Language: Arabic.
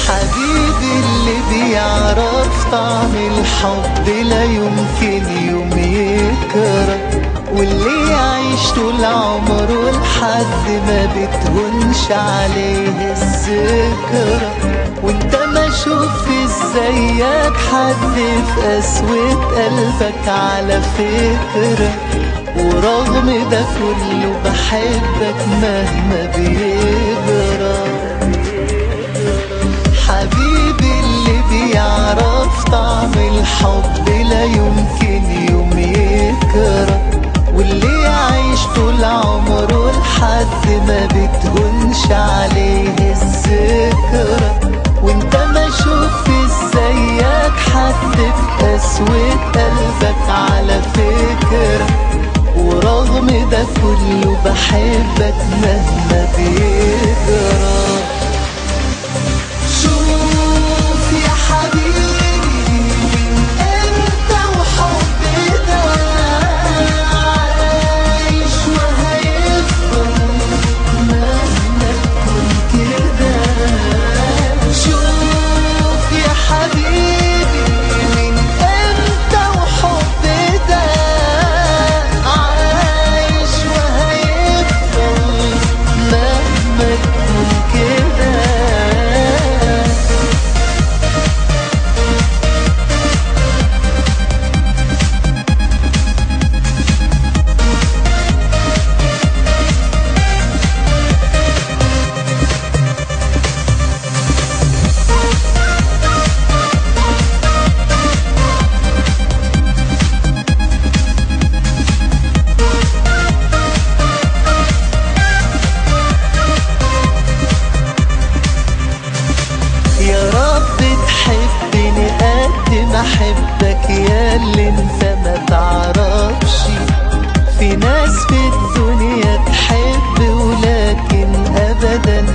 حبيبي اللي بيعرف طعم الحب لا يمكن يوم يكره، واللي يعيش طول عمره لحد ما بتهونش عليه الذكرى. وانت ما شوف زيك حد في قسوة قلبك على فكرة، ورغم ده كله بحبك مهما بيجرى. حبيبي اللي بيعرف طعم الحب لا يمكن يوم يكره، واللي يعيش طول عمره لحد ما بتهونش عليه الذكرى. وانت ما شوف زيك حد في قسوة قلبك على فكرة، ورغم ده كله بحبك مهما بيجرى. شوف يا حبيبي من امتى وحب ده عايش وهيفضل مهما تكون كده. شوف يا حبيبي من امتى وحب ده عايش وهيفضل مهما تكون كده. يا رب تحبني قد ما احبك يا اللي انت ما تعرفش. في ناس في الدنيا تحب ولكن ابدا